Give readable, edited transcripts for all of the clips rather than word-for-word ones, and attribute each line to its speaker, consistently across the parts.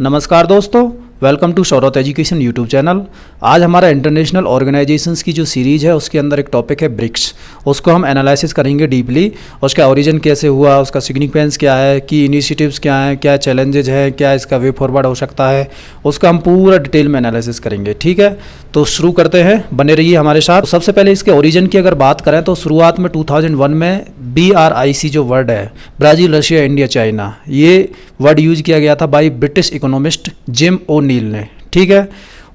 Speaker 1: नमस्कार दोस्तों, welcome to Shaurat education YouTube channel. आज हमारा इंटरनेशनल ऑर्गेनाइजेशंस की जो सीरीज़ है उसके अंदर एक टॉपिक है ब्रिक्स। उसको हम एनालिसिस करेंगे डीपली। उसका ओरिजिन कैसे हुआ, उसका सिग्निफिकेंस क्या है, की इनिशिएटिव्स क्या हैं, क्या चैलेंजेज हैं, क्या इसका वे फॉरवर्ड हो सकता है, उसका हम पूरा डिटेल में एनालिसिस करेंगे। ठीक है, तो शुरू करते हैं, बने रहिए हमारे साथ। सबसे पहले इसके ओरिजिन की अगर बात करें तो शुरुआत में 2001 में BRIC जो वर्ड है, ब्राज़ील, रशिया, इंडिया, चाइना, ये वर्ड यूज किया गया था बाई ब्रिटिश इकोनॉमिस्ट जिम ओ'नील ने। ठीक है,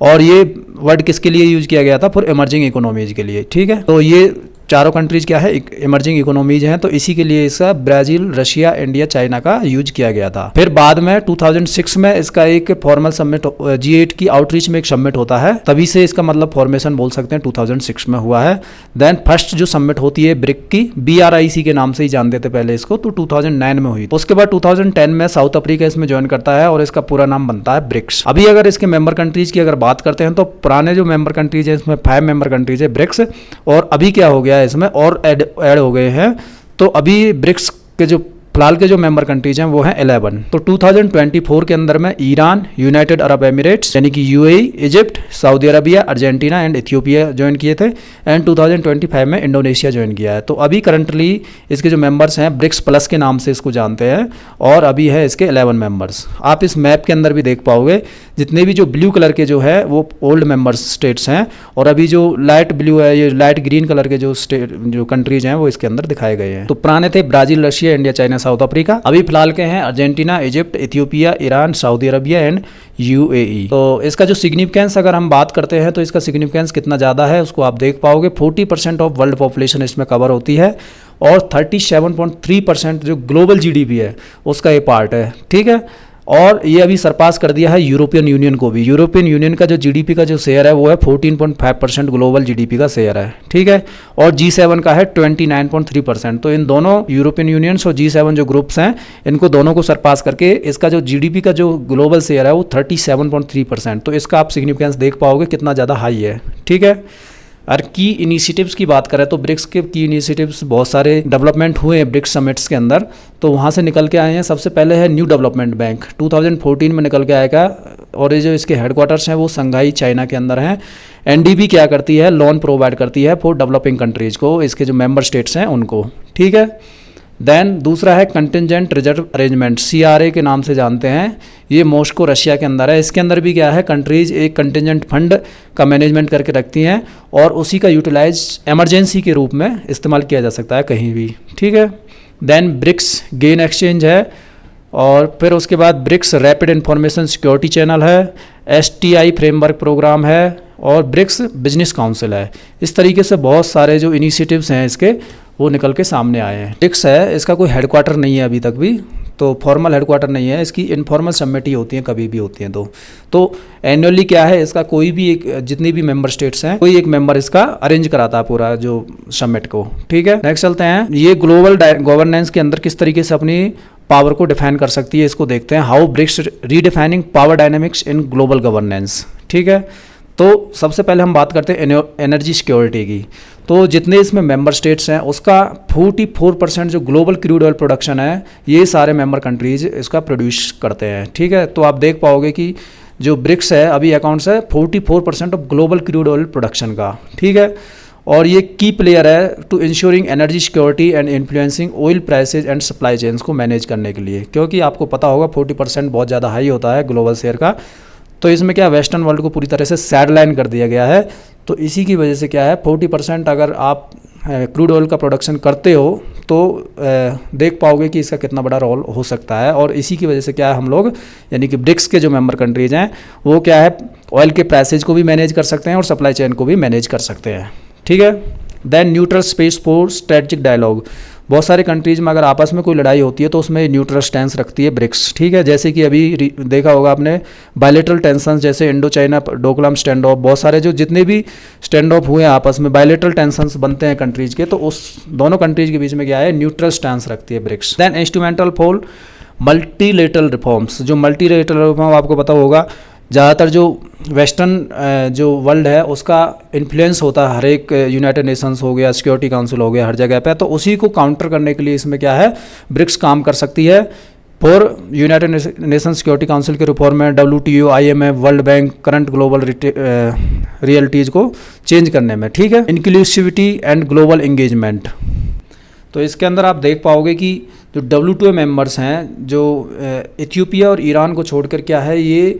Speaker 1: और ये वर्ड किसके लिए यूज किया गया था? फॉर इमर्जिंग इकोनॉमीज के लिए। ठीक है, तो ये चारों कंट्रीज क्या है, इमर्जिंग इकोनॉमीज हैं, तो इसी के लिए इसका ब्राज़ील, रशिया, इंडिया, चाइना का यूज किया गया था। फिर बाद में 2006 में इसका एक फॉर्मल समिट G8 की आउटरीच में एक समिट होता है, तभी से इसका मतलब फॉर्मेशन बोल सकते हैं 2006 में हुआ है। देन फर्स्ट जो समिट होती है ब्रिक की, BRIC के नाम से ही जानते थे पहले इसको, तो 2009 में हुई। उसके बाद 2010 में साउथ अफ्रीका इसमें ज्वाइन करता है और इसका पूरा नाम बनता है ब्रिक्स। अभी अगर इसके मेंबर कंट्रीज की अगर बात करते हैं तो पुराने जो मेंबर कंट्रीज है इसमें 5 मेंबर कंट्रीज है ब्रिक्स, और अभी क्या हो गया इसमें और ऐड हो गए हैं। तो अभी ब्रिक्स के जो फिलहाल के जो मेंबर कंट्रीज हैं वो हैं 11। तो 2024 के अंदर में ईरान, यूनाइटेड अरब एमिरेट्स यानी कि UAE, Egypt, Saudi Arabia, Argentina and Ethiopia join किए थे, एंड 2025 में इंडोनेशिया ज्वाइन किया है। तो अभी करंटली इसके जो मेंबर्स हैं ब्रिक्स प्लस के नाम से इसको जानते हैं, और अभी है इसके 11 मेंबर्स। आप इस मैप के अंदर भी देख पाओगे जितने भी जो ब्लू कलर के जो है वो ओल्ड मेंबर्स स्टेट्स हैं, और अभी जो लाइट ब्लू है, ये लाइट ग्रीन कलर के जो कंट्रीज हैं वो इसके अंदर दिखाए गए हैं। तो पुराने थे Brazil, Russia, India, China, south Africa. अभी फिलहाल के हैं Argentina, Egypt, Ethiopia, Iran, Saudi Arabia and UAE। तो इसका जो सिग्निफिकेंस अगर हम बात करते हैं तो इसका सिग्निफिकेंस कितना ज़्यादा है उसको आप देख पाओगे। 40% ऑफ वर्ल्ड पॉपुलेशन इसमें कवर होती है, और 37.3% जो ग्लोबल GDP है उसका ये पार्ट है। ठीक है, और ये अभी सरपास कर दिया है यूरोपियन यूनियन को भी। यूरोपियन यूनियन का जो GDP का जो शेयर है वो है 14.5% ग्लोबल GDP का शेयर है। ठीक है, और G7 का है 29.3%। तो इन दोनों यूरोपियन यूनियंस और G7 जो ग्रुप्स हैं इनको दोनों को सरपास करके इसका जो GDP का जो ग्लोबल शेयर है वो 37.3%। तो इसका आप सिग्निफिकेंस देख पाओगे कितना ज़्यादा हाई है। ठीक है, और की इनिशिएटिव्स की बात करें तो ब्रिक्स के की इनिशिएटिव्स बहुत सारे डेवलपमेंट हुए हैं ब्रिक्स समिट्स के अंदर, तो वहाँ से निकल के आए हैं। सबसे पहले है न्यू डेवलपमेंट बैंक, 2014 में निकल के आएगा, और ये जो इसके हेडक्वार्टर्स हैं वो संघाई, चाइना के अंदर हैं। NDB क्या करती है, लोन प्रोवाइड करती है फॉर डेवलपिंग कंट्रीज़ को, इसके जो मेंबर स्टेट्स हैं उनको। ठीक है, देन दूसरा है कंटिजेंट रिजर्व अरेंजमेंट, CRA के नाम से जानते हैं। ये मॉस्को, रशिया के अंदर है। इसके अंदर भी क्या है, कंट्रीज एक कंटिजेंट फंड का मैनेजमेंट करके रखती हैं, और उसी का यूटिलाइज इमरजेंसी के रूप में इस्तेमाल किया जा सकता है कहीं भी। ठीक है, देन ब्रिक्स गेन एक्सचेंज है, और फिर उसके बाद BRICS rapid information security channel है, STI फ्रेमवर्क प्रोग्राम है, और ब्रिक्स बिजनेस काउंसिल है। इस तरीके से बहुत सारे जो इनिशिएटिव्स हैं इसके वो निकल के सामने आए हैं। ब्रिक्स है, इसका कोई हेडक्वार्टर नहीं है अभी तक भी, तो फॉर्मल हेडक्वार्टर नहीं है, इसकी इनफॉर्मल समिट ही होती हैं, कभी भी होती हैं। तो एनुअली क्या है, इसका कोई भी एक, जितनी भी मेंबर स्टेट्स हैं कोई एक मेंबर इसका अरेंज कराता है पूरा जो समिट को। ठीक है, नेक्स्ट चलते हैं। ये ग्लोबल गवर्नेंस के अंदर किस तरीके से अपनी पावर को डिफाइन कर सकती है इसको देखते हैं। How BRICS redefining power dynamics in global governance. ठीक है, तो सबसे पहले हम बात करते हैं एनर्जी सिक्योरिटी की। तो जितने इसमें मेंबर स्टेट्स हैं उसका 44% जो ग्लोबल क्रूड ऑयल प्रोडक्शन है ये सारे मेंबर कंट्रीज इसका प्रोड्यूस करते हैं। ठीक है, तो आप देख पाओगे कि जो ब्रिक्स है अभी अकाउंट्स है 44% of global crude oil production का। ठीक है, और ये की प्लेयर है to insuring energy security and influencing oil prices and supply chains को मैनेज करने के लिए, क्योंकि आपको पता होगा 40% बहुत ज़्यादा हाई होता है ग्लोबल शेयर का। तो इसमें क्या वेस्टर्न वर्ल्ड को पूरी तरह से सैडलाइन कर दिया गया है। तो इसी की वजह से क्या है, 40% अगर आप क्रूड ऑयल का प्रोडक्शन करते हो तो देख पाओगे कि इसका कितना बड़ा रोल हो सकता है। और इसी की वजह से क्या है, हम लोग यानी कि ब्रिक्स के जो मेंबर कंट्रीज हैं वो क्या है, ऑयल के प्राइसेज को भी मैनेज कर सकते हैं और सप्लाई चेन को भी मैनेज कर सकते हैं। ठीक है, then neutral space for strategic dialogue. बहुत सारे कंट्रीज में अगर आपस में कोई लड़ाई होती है तो उसमें न्यूट्रल स्टैंस रखती है ब्रिक्स। ठीक है, जैसे कि अभी देखा होगा आपने बायलेटरल टेंशन, जैसे Indo China Doklam stand of, बहुत सारे जो जितने भी स्टैंड ऑफ हुए हैं आपस में बायलेटरल टेंशंस बनते हैं कंट्रीज के, तो उस दोनों कंट्रीज के बीच में क्या है, न्यूट्रल स्टैंस रखती है BRICS. Then instrumental for multilateral reforms. जो मल्टीलेटरल रिफॉर्म आपको पता होगा, ज़्यादातर जो वेस्टर्न जो वर्ल्ड है उसका इन्फ्लुएंस होता है हर एक, यूनाइटेड नेशंस हो गया, सिक्योरिटी काउंसिल हो गया, हर जगह पे, तो उसी को काउंटर करने के लिए इसमें क्या है, ब्रिक्स काम कर सकती है। For United nation security council के रिफॉर्म में WTO, IMF, world bank, current global realities को चेंज करने में, ठीक है। इंक्लूसिविटी एंड ग्लोबल एंगेजमेंट, तो इसके अंदर आप देख पाओगे कि जो WTO मेंबर्स हैं, जो इथियोपिया और ईरान को छोड़कर क्या है, ये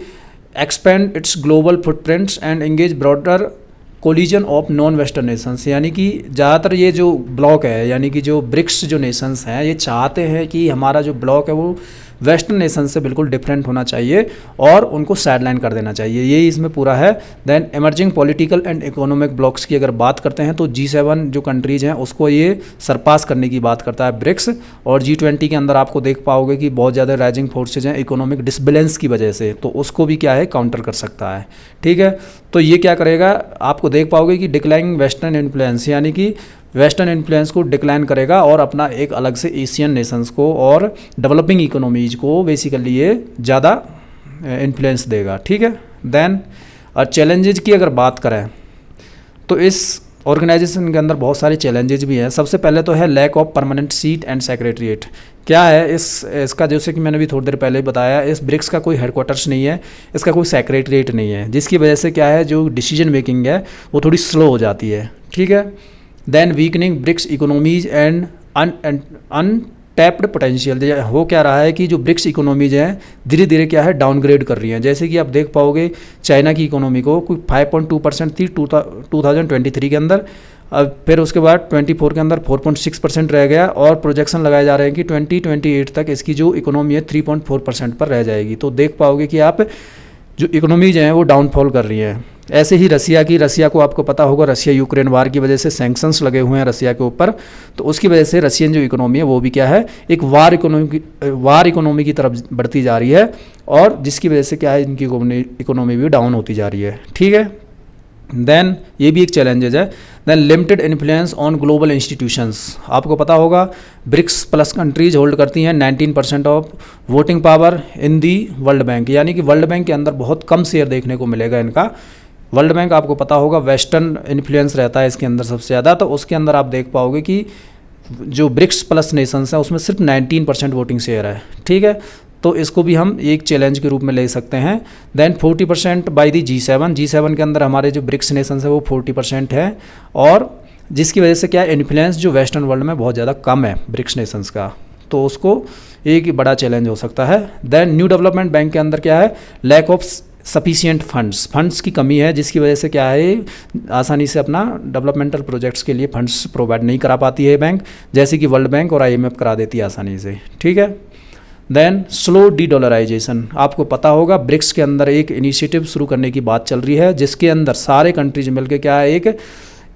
Speaker 1: expand it's global footprints and engage broader collision of non western Nations, यानी कि ज़्यादातर ये जो ब्लॉक है, यानी कि जो ब्रिक्स जो नेशंस हैं, ये चाहते हैं कि हमारा जो ब्लॉक है वो वेस्टर्न नेशन से बिल्कुल डिफरेंट होना चाहिए और उनको साइडलाइन कर देना चाहिए, यही इसमें पूरा है। Then emerging political and economic blocs की अगर बात करते हैं तो G7 जो कंट्रीज़ हैं उसको ये सरपास करने की बात करता है ब्रिक्स, और G20 के अंदर आपको देख पाओगे कि बहुत ज़्यादा राइजिंग फोर्सेज हैं इकोनॉमिक डिसबैलेंस की वजह से, तो उसको भी क्या है काउंटर कर सकता है, ठीक है। तो ये क्या करेगा, आपको देख पाओगे कि डिक्लाइनिंग वेस्टर्न इन्फ्लुएंस, यानी कि वेस्टर्न इन्फ्लुएंस को डिक्लाइन करेगा और अपना एक अलग से एशियन नेशंस को और डेवलपिंग इकोनॉमीज को बेसिकली ये ज़्यादा इन्फ्लुएंस देगा, ठीक है। देन और चैलेंजेज की अगर बात करें तो इस ऑर्गेनाइजेशन के अंदर बहुत सारे चैलेंजेज भी हैं। सबसे पहले तो है lack of permanent seat and secretariat. क्या है इसका, जैसे कि मैंने भी थोड़ी देर पहले बताया, इस ब्रिक्स का कोई हेडक्वार्टर्स नहीं है, इसका कोई सेक्रेटरीट नहीं है, जिसकी वजह से क्या है जो डिसीजन मेकिंग है वो थोड़ी स्लो हो जाती है, ठीक है। Then weakening BRICS economies and untapped potential, हो क्या रहा है कि जो ब्रिक्स इकोनॉमीज हैं धीरे धीरे क्या है डाउनग्रेड कर रही हैं। जैसे कि आप देख पाओगे चाइना की इकोनॉमी को कोई 5.2% थी 2023 के अंदर, अब फिर उसके बाद 24 के अंदर 4.6% रह गया, और प्रोजेक्शन लगाए जा रहे हैं कि 2028 तक इसकी जो इकोनॉमी है 3.4% पर रह जाएगी। तो देख पाओगे कि आप जो इकोनॉमीज हैं वो डाउनफॉल कर रही हैं। ऐसे ही रसिया को आपको पता होगा, रसिया यूक्रेन वार की वजह से सैंक्शंस लगे हुए हैं रसिया के ऊपर, तो उसकी वजह से रशियन जो इकोनॉमी है वो भी क्या है एक वार इकोनॉमी की तरफ बढ़ती जा रही है, और जिसकी वजह से क्या है इनकी इकोनॉमी भी डाउन होती जा रही है, ठीक है। देन ये भी एक चैलेंजेज है। Then limited influence on global institutions, आपको पता होगा ब्रिक्स प्लस कंट्रीज होल्ड करती हैं 19% of voting power in the world bank, यानी कि वर्ल्ड बैंक के अंदर बहुत कम शेयर देखने को मिलेगा इनका। वर्ल्ड बैंक आपको पता होगा वेस्टर्न इन्फ्लुएंस रहता है इसके अंदर सबसे ज़्यादा, तो उसके अंदर आप देख पाओगे कि जो ब्रिक्स प्लस नेशंस हैं उसमें सिर्फ 19% वोटिंग शेयर है, ठीक है। तो इसको भी हम एक चैलेंज के रूप में ले सकते हैं। देन 40% बाई दी G7 के अंदर हमारे जो ब्रिक्स नेशंस है वो 40% है, और जिसकी वजह से क्या है इन्फ्लुएंस जो वेस्टर्न वर्ल्ड में बहुत ज़्यादा कम है ब्रिक्स नेशंस का, तो उसको एक बड़ा चैलेंज हो सकता है। देन न्यू डेवलपमेंट बैंक के अंदर क्या है लैक ऑफ सफिशिएंट फंड्स की कमी है, जिसकी वजह से क्या है आसानी से अपना डेवलपमेंटल प्रोजेक्ट्स के लिए फंड्स प्रोवाइड नहीं करा पाती है बैंक, जैसे कि वर्ल्ड बैंक और IMF करा देती है आसानी से, ठीक है। देन स्लो डी डॉलराइजेशन, आपको पता होगा ब्रिक्स के अंदर एक इनिशिएटिव शुरू करने की बात चल रही है, जिसके अंदर सारे कंट्रीज मिलकर क्या है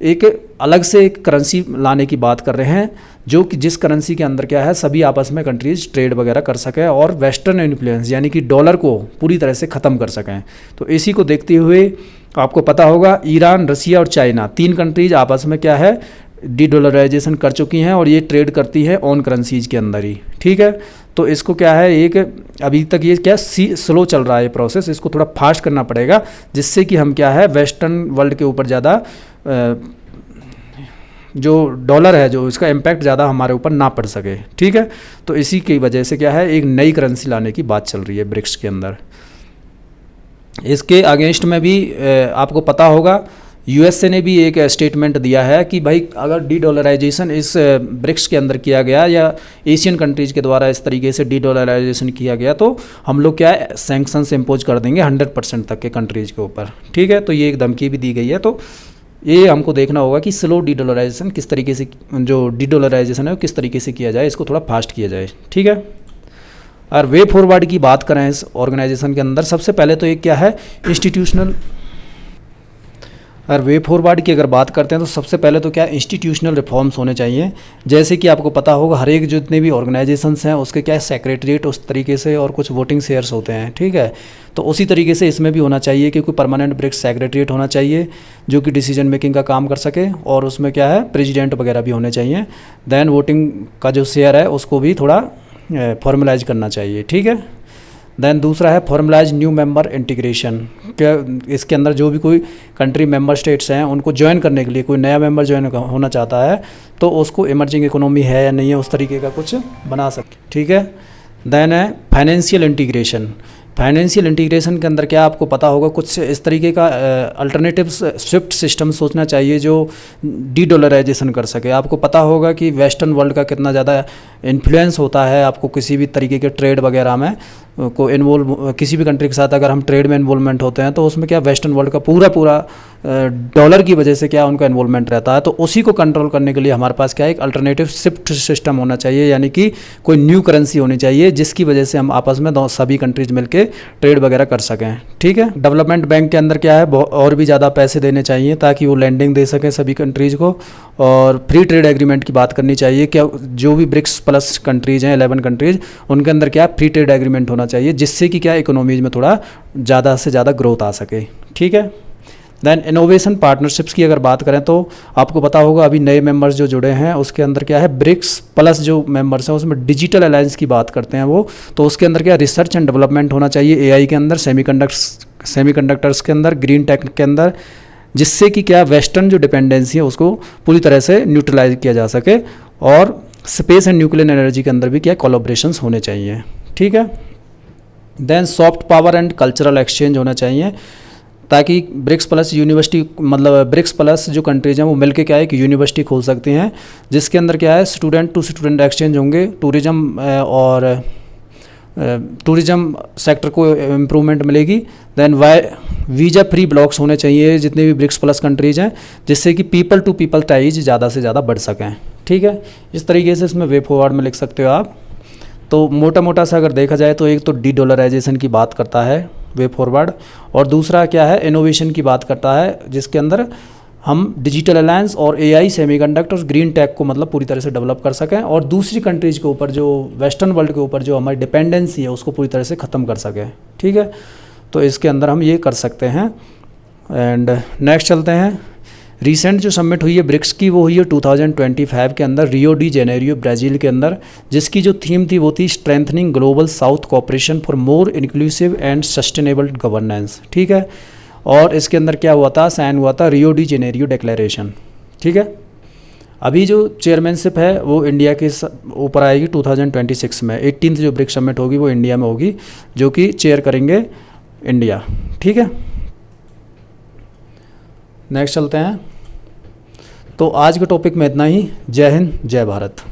Speaker 1: एक अलग से एक करेंसी लाने की बात कर रहे हैं, जो कि जिस करेंसी के अंदर क्या है सभी आपस में कंट्रीज ट्रेड वगैरह कर सकें और वेस्टर्न इन्फ्लुएंस यानी कि डॉलर को पूरी तरह से ख़त्म कर सकें। तो इसी को देखते हुए आपको पता होगा ईरान, रसिया और चाइना 3 कंट्रीज आपस में क्या है डी डॉलराइजेशन कर चुकी हैं, और ये ट्रेड करती है ऑन करेंसीज के अंदर ही, ठीक है। तो इसको क्या है एक अभी तक ये क्या स्लो चल रहा है प्रोसेस, इसको थोड़ा फास्ट करना पड़ेगा, जिससे कि हम क्या है वेस्टर्न वर्ल्ड के ऊपर ज़्यादा जो डॉलर है जो इसका इम्पैक्ट ज़्यादा हमारे ऊपर ना पड़ सके, ठीक है। तो इसी की वजह से क्या है एक नई करेंसी लाने की बात चल रही है ब्रिक्स के अंदर। इसके अगेंस्ट में भी आपको पता होगा USA ने भी एक स्टेटमेंट दिया है कि भाई अगर डी डॉलराइजेशन इस ब्रिक्स के अंदर किया गया या एशियन कंट्रीज़ के द्वारा इस तरीके से डी डॉलराइजेशन किया गया तो हम लोग क्या है सैंक्शंस इम्पोज कर देंगे 100% तक के कंट्रीज़ के ऊपर, ठीक है। तो ये एक धमकी भी दी गई है, तो ये हमको देखना होगा कि स्लो डी डॉलराइजेशन किस तरीके से, जो डी डॉलराइजेशन है वो किस तरीके से किया जाए, इसको थोड़ा फास्ट किया जाए, ठीक है। और वे फॉरवर्ड की बात करें इस ऑर्गेनाइजेशन के अंदर, सबसे पहले तो एक क्या है इंस्टीट्यूशनल, और वे फॉरवर्ड की अगर बात करते हैं तो सबसे पहले तो क्या इंस्टीट्यूशनल रिफॉर्म्स होने चाहिए। जैसे कि आपको पता होगा हर एक जितने भी ऑर्गेनाइजेशंस हैं उसके क्या है सेक्रेटरीट उस तरीके से और कुछ वोटिंग शेयर्स होते हैं, ठीक है। तो उसी तरीके से इसमें भी होना चाहिए कि कोई परमानेंट ब्रिक्स सेक्रेटरीट होना चाहिए जो कि डिसीजन मेकिंग का काम कर सके, और उसमें क्या है प्रेसिडेंट वगैरह भी होने चाहिए। देन वोटिंग का जो शेयर है उसको भी थोड़ा फॉर्मलाइज करना चाहिए, ठीक है। देन दूसरा है फॉर्मलाइज न्यू मेंबर इंटीग्रेशन, क्या इसके अंदर जो भी कोई कंट्री मेंबर स्टेट्स हैं उनको ज्वाइन करने के लिए कोई नया मेंबर ज्वाइन होना चाहता है तो उसको इमर्जिंग इकोनॉमी है या नहीं है उस तरीके का कुछ बना सके, ठीक है। देन है फाइनेंशियल इंटीग्रेशन। फाइनेंशियल इंटीग्रेशन के अंदर क्या आपको पता होगा, कुछ इस तरीके का अल्टरनेटिव स्विफ्ट सिस्टम सोचना चाहिए जो डी डॉलराइजेशन कर सके। आपको पता होगा कि वेस्टर्न वर्ल्ड का कितना ज़्यादा इन्फ्लुएंस होता है आपको किसी भी तरीके के ट्रेड वगैरह में को इन्वॉल्व, किसी भी कंट्री के साथ अगर हम ट्रेड में इन्वॉल्वमेंट होते हैं तो उसमें क्या वेस्टर्न वर्ल्ड का पूरा डॉलर की वजह से क्या उनका इन्वॉल्वमेंट रहता है। तो उसी को कंट्रोल करने के लिए हमारे पास क्या है, एक अल्टरनेटिव स्विफ्ट सिस्टम होना चाहिए, यानी कि कोई न्यू करेंसी होनी चाहिए जिसकी वजह से हम आपस में सभी कंट्रीज मिलकर ट्रेड वगैरह कर सकें। ठीक है, डेवलपमेंट बैंक के अंदर क्या है, और भी ज़्यादा पैसे देने चाहिए ताकि वो लैंडिंग दे सकें सभी कंट्रीज़ को। और फ्री ट्रेड एग्रीमेंट की बात करनी चाहिए, क्या जो भी ब्रिक्स प्लस कंट्रीज़ हैं 11 कंट्रीज़, उनके अंदर क्या फ्री ट्रेड एग्रीमेंट होना चाहिए जिससे कि क्या इकोनॉमीज़ में थोड़ा ज़्यादा से ज़्यादा ग्रोथ आ सके। ठीक है, देन इनोवेशन पार्टनरशिप्स की अगर बात करें तो आपको पता होगा अभी नए मेंबर्स जो जुड़े हैं उसके अंदर क्या है, ब्रिक्स प्लस जो मेंबर्स हैं उसमें डिजिटल अलायंस की बात करते हैं वो, तो उसके अंदर क्या रिसर्च एंड डेवलपमेंट होना चाहिए एआई के अंदर, सेमीकंडक्टर्स के अंदर, ग्रीन टेक के अंदर, जिससे कि क्या वेस्टर्न जो डिपेंडेंसी है उसको पूरी तरह से न्यूट्रलाइज किया जा सके। और स्पेस एंड न्यूक्लियर एनर्जी के अंदर भी क्या कोलैबोरेशंस होने चाहिए। ठीक है, then soft power and cultural exchange होना चाहिए ताकि ब्रिक्स प्लस यूनिवर्सिटी, मतलब ब्रिक्स प्लस जो कंट्रीज हैं वो मिलके क्या है कि यूनिवर्सिटी खोल सकती हैं जिसके अंदर क्या है स्टूडेंट टू स्टूडेंट एक्सचेंज होंगे, टूरिज्म सेक्टर को इम्प्रूवमेंट मिलेगी। देन वीज़ा फ्री ब्लॉक्स होने चाहिए जितने भी ब्रिक्स प्लस कंट्रीज़ हैं जिससे कि पीपल टू पीपल टाइज ज़्यादा से ज़्यादा बढ़ सकें। ठीक है, इस तरीके से इसमें वे फॉरवर्ड में लिख सकते हो आप। तो मोटा मोटा सा अगर देखा जाए तो एक तो डी डॉलराइजेशन की बात करता है वे फॉरवर्ड, और दूसरा क्या है इनोवेशन की बात करता है जिसके अंदर हम डिजिटल अलायंस और एआई, सेमीकंडक्टर और ग्रीन टेक को मतलब पूरी तरह से डेवलप कर सकें और दूसरी कंट्रीज़ के ऊपर जो वेस्टर्न वर्ल्ड के ऊपर जो हमारी डिपेंडेंसी है उसको पूरी तरह से ख़त्म कर सकें। ठीक है, तो इसके अंदर हम ये कर सकते हैं। एंड नेक्स्ट चलते हैं, रिसेंट जो समिट हुई है ब्रिक्स की वो हुई है 2025 के अंदर रियो डी जेनेरियो ब्राज़ील के अंदर, जिसकी जो थीम थी वो थी strengthening global south cooperation for more inclusive and sustainable governance. ठीक है, और इसके अंदर क्या हुआ था, साइन हुआ था रियो डी जेनेरियो डिक्लेरेशन। ठीक है, अभी जो चेयरमैनशिप है वो इंडिया के ऊपर आएगी 2026 में। 18th जो ब्रिक्स समिट होगी वो इंडिया में होगी जो कि चेयर करेंगे इंडिया। ठीक है, नेक्स्ट चलते हैं। तो आज के टॉपिक में इतना ही। जय हिंद, जय भारत।